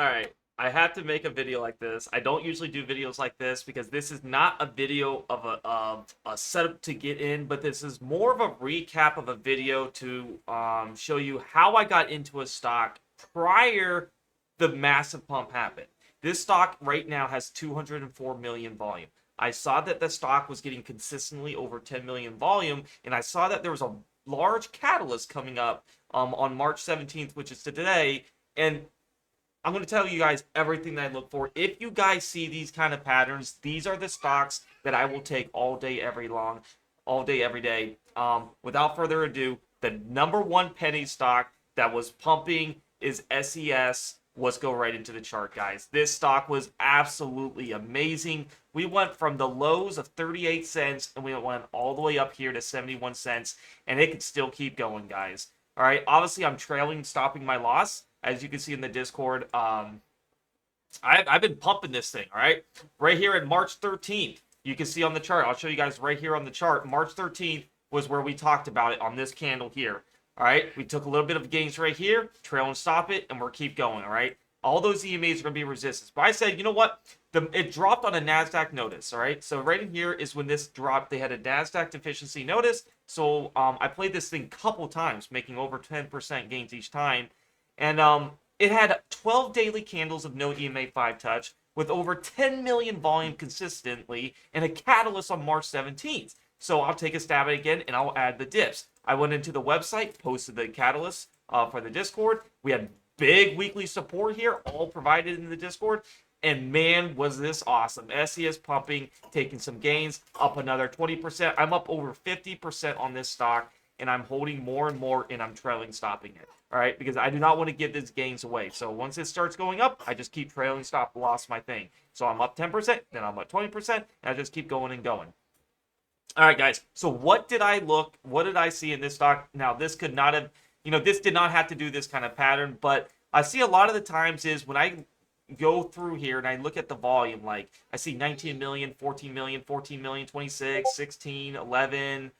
All right, I had to make a video like this. I don't usually do videos like this because this is not a video of a setup to get in, but this is more of a recap of a video to show you how I got into a stock prior the massive pump happened. This stock right now has 204 million volume. I saw that the stock was getting consistently over 10 million volume, and I saw that there was a large catalyst coming up on March 17th, which is today, and I'm going to tell you guys everything that I look for. If you guys see these kind of patterns, these are the stocks that I will take all day, all day, every day. Without further ado, the number one penny stock that was pumping is SES. Let's go right into the chart, guys. This stock was absolutely amazing. We went from the lows of 38 cents and we went all the way up here to 71 cents, and it could still keep going, guys. All right, obviously I'm trailing, stopping my loss. As you can see in the Discord, I've been pumping this thing, all right? Right here in March 13th, you can see on the chart. I'll show you guys right here on the chart. March 13th was where we talked about it on this candle here, all right? We took a little bit of gains right here, trail and stop it, and we're keep going, all right? All those EMAs are going to be resistance. But I said, you know what? It dropped on a NASDAQ notice, all right? So right in here is when this dropped. They had a NASDAQ deficiency notice. So I played this thing a couple times, making over 10% gains each time. And it had 12 daily candles of no EMA 5 touch with over 10 million volume consistently and a catalyst on March 17th. So I'll take a stab at it again and I'll add the dips. I went into the website, posted the catalyst for the Discord. We had big weekly support here, all provided in the Discord. And man, was this awesome. SES pumping, taking some gains, up another 20%. I'm up over 50% on this stock, and I'm holding more and more, and I'm trailing, stopping it. All right, because I do not want to give these gains away. So once it starts going up, I just keep trailing, stop, lost my thing. So I'm up 10%, then I'm up 20%, and I just keep going and going. All right, guys. So what did I see in this stock? Now, this could not have, this did not have to do this kind of pattern, but I see a lot of the times is when I go through here and I look at the volume, like I see 19 million, 14 million, 14 million, 26, 16, 11,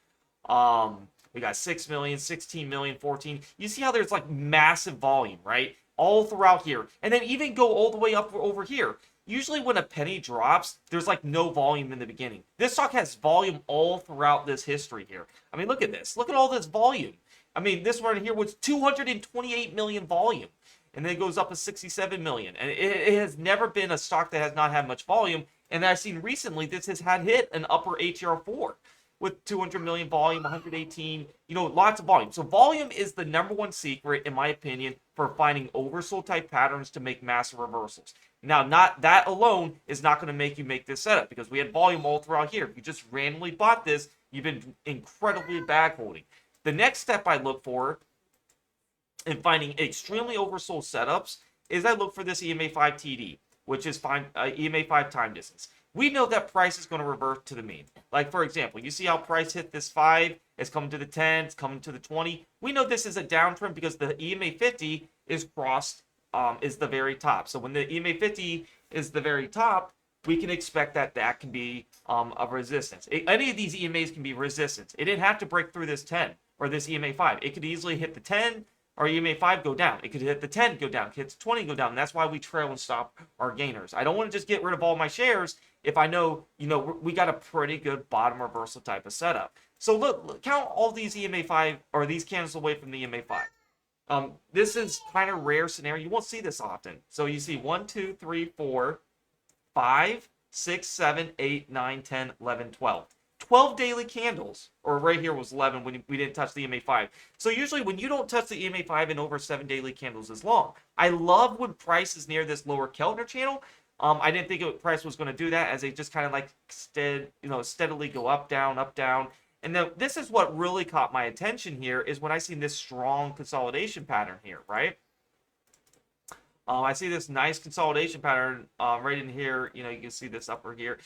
we got 6 million, 16 million, 14. You see how there's like massive volume, right? All throughout here. And then even go all the way up over here. Usually when a penny drops, there's like no volume in the beginning. This stock has volume all throughout this history here. I mean, look at this. Look at all this volume. I mean, this one here was 228 million volume. And then it goes up to 67 million. And it has never been a stock that has not had much volume. And I've seen recently this has had hit an upper ATR4 with 200 million volume, 118, lots of volume. So volume is the number one secret, in my opinion, for finding oversold type patterns to make massive reversals. Now, not that alone is not going to make you make this setup because we had volume all throughout here. If you just randomly bought this, you've been incredibly bag holding. The next step I look for in finding extremely oversold setups is I look for this EMA 5 TD, which is EMA 5 time distance. We know that price is going to revert to the mean. Like, for example, you see how price hit this 5, it's coming to the 10, it's coming to the 20. We know this is a downtrend because the EMA 50 is crossed, is the very top. So when the EMA 50 is the very top, we can expect that that can be a resistance. Any of these EMAs can be resistance. It didn't have to break through this 10 or this EMA 5. It could easily hit the 10 or EMA 5, go down. It could hit the 10, go down. It could hit the 20, go down. And that's why we trail and stop our gainers. I don't want to just get rid of all my shares if I know, we got a pretty good bottom reversal type of setup. So look, count all these EMA 5 or these candles away from the EMA 5. This is kind of rare scenario. You won't see this often. So you see 1, 2, 3, 4, 5, 6, 7, 8, 9, 10, 11, 12. 12 daily candles, or right here was 11 when we didn't touch the EMA 5. So usually when you don't touch the EMA 5 in over 7 daily candles is long. I love when price is near this lower Keltner channel. I didn't think price was going to do that as they just kind of like steadily go up, down, up, down. And then this is what really caught my attention here is when I see this strong consolidation pattern here, right? I see this nice consolidation pattern right in here. You can see this upper here.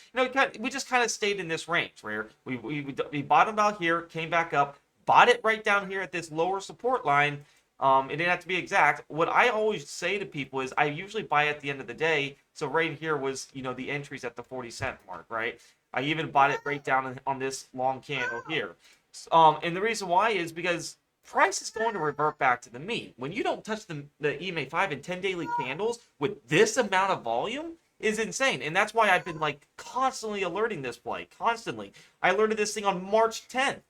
We just kind of stayed in this range where we bottomed out here, came back up, bought it right down here at this lower support line. It didn't have to be exact. What I always say to people is I usually buy at the end of the day. So right here was, the entries at the 40-cent mark, right? I even bought it right down on this long candle here. And the reason why is because price is going to revert back to the mean. When you don't touch the EMA 5 in 10 daily candles with this amount of volume is insane. And that's why I've been like constantly alerting this play. Constantly. I alerted this thing on March 10th.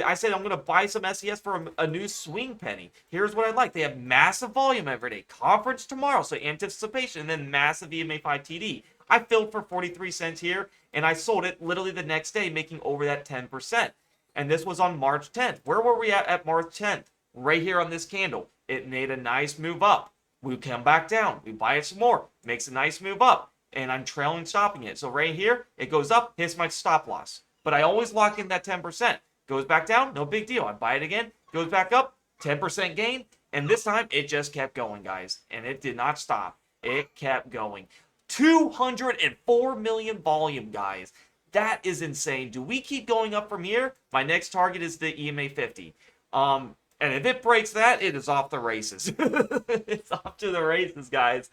I said I'm going to buy some SES for a new swing penny. Here's what I like. They have massive volume every day. Conference tomorrow, so anticipation, and then massive EMA 5 TD. I filled for 43 cents here, and I sold it literally the next day, making over that 10%. And this was on March 10th. Where were we at March 10th? Right here on this candle. It made a nice move up. We come back down. We buy it some more. Makes a nice move up. And I'm trailing stopping it. So right here, it goes up, hits my stop loss. But I always lock in that 10%. Goes back down, no big deal. I buy it again, goes back up, 10% gain. And this time, it just kept going, guys. And it did not stop. It kept going. 204 million volume, guys. That is insane. Do we keep going up from here? My next target is the EMA 50. And if it breaks that, it is off the races. It's off to the races, guys.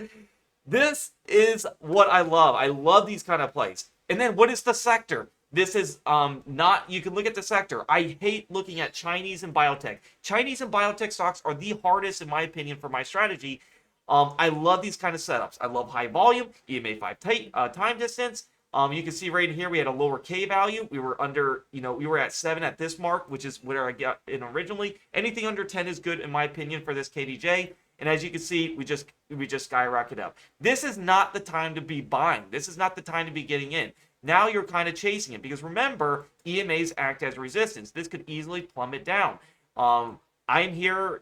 This is what I love. I love these kind of plays. And then what is the sector? This is not, you can look at the sector. I hate looking at Chinese and biotech. Chinese and biotech stocks are the hardest, in my opinion, for my strategy. I love these kind of setups. I love high volume, EMA 5 time distance. You can see right here we had a lower K value. We were under, we were at 7 at this mark, which is where I got in originally. Anything under 10 is good, in my opinion, for this KDJ. And as you can see, we just skyrocket up. This is not the time to be buying. This is not the time to be getting in. Now you're kind of chasing it because remember, EMAs act as resistance. This could easily plummet down. I'm here,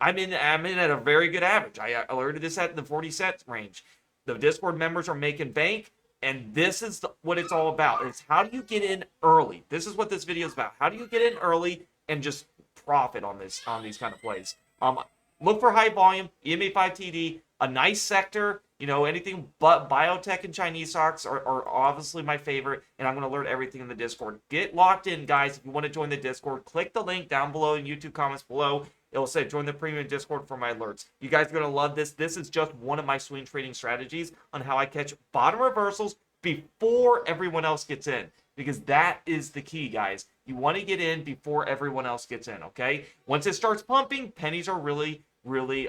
I'm in at a very good average. I alerted this at the 40 cent range. The Discord members are making bank, and this is what it's all about. It's how do you get in early? This is what this video is about. How do you get in early and just profit on these kind of plays? Look for high volume, EMA 5 TD, a nice sector. Anything but biotech and Chinese stocks are obviously my favorite, and I'm going to alert everything in the Discord. Get locked in, guys. If you want to join the Discord, click the link down below in YouTube comments below. It'll say join the premium Discord for my alerts. You guys are going to love this. This is just one of my swing trading strategies on how I catch bottom reversals before everyone else gets in, because that is the key, guys. You want to get in before everyone else gets in, okay? Once it starts pumping, pennies are really, really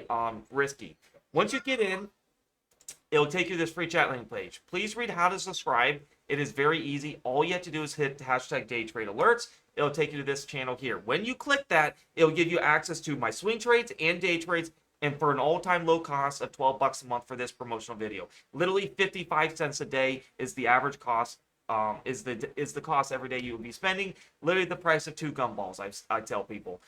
risky. Once you get in, it'll take you to this free chat link page. Please read how to subscribe. It is very easy. All you have to do is hit hashtag day trade alerts. It'll take you to this channel here. When you click that, it'll give you access to my swing trades and day trades, and for an all-time low cost of $12 a month for this promotional video. Literally 55 cents a day is the average cost. Is the cost every day you will be spending. Literally the price of 2 gumballs. I tell people,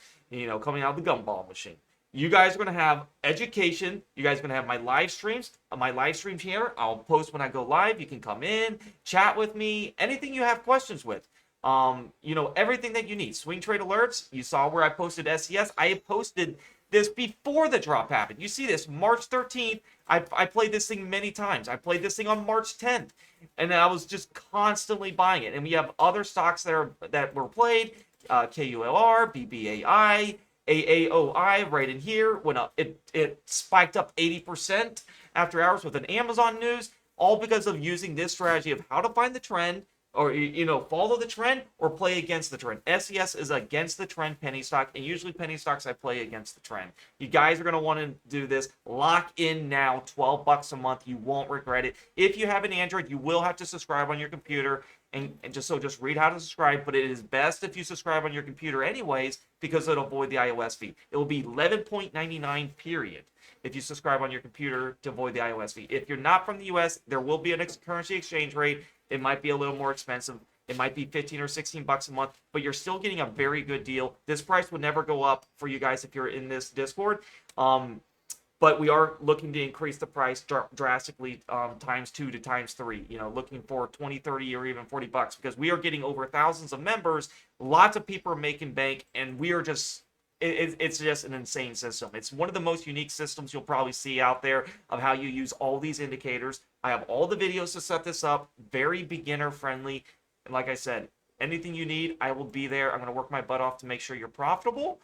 coming out of the gumball machine. You guys are going to have education. You guys are going to have my live streams. My live streams here, I'll post when I go live. You can come in, chat with me, anything you have questions with. Everything that you need. Swing trade alerts. You saw where I posted SES. I posted this before the drop happened. You see this, March 13th. I played this thing many times. I played this thing on March 10th. And I was just constantly buying it. And we have other stocks that were played. KULR, BBAI, AAOI right in here. When it spiked up 80% after hours with an Amazon news. All because of using this strategy of how to find the trend, or follow the trend or play against the trend. SES is against the trend penny stock, and usually penny stocks I play against the trend. You guys are going to want to do this. Lock in now, $12 a month. You won't regret it. If you have an Android, you will have to subscribe on your computer, and just read how to subscribe, but it is best if you subscribe on your computer anyways, because it'll avoid the iOS fee. It will be $11.99 period if you subscribe on your computer to avoid the iOS fee. If you're not from the US, there will be a currency exchange rate. It might be a little more expensive. It might be 15 or 16 bucks a month, but you're still getting a very good deal. This price would never go up for you guys if you're in this Discord. But we are looking to increase the price drastically, times 2 to times 3, looking for 20, 30, or even 40 bucks, because we are getting over thousands of members. Lots of people are making bank, and we are just, it's just an insane system. It's one of the most unique systems you'll probably see out there of how you use all these indicators. I have all the videos to set this up, very beginner friendly. And like I said, anything you need, I will be there. I'm going to work my butt off to make sure you're profitable.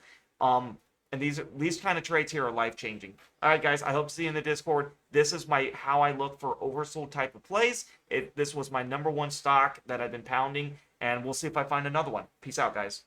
And these kind of trades here are life-changing. All right, guys, I hope to see you in the Discord. This is how I look for oversold type of plays. This was my #1 stock that I've been pounding, and we'll see if I find another one. Peace out, guys.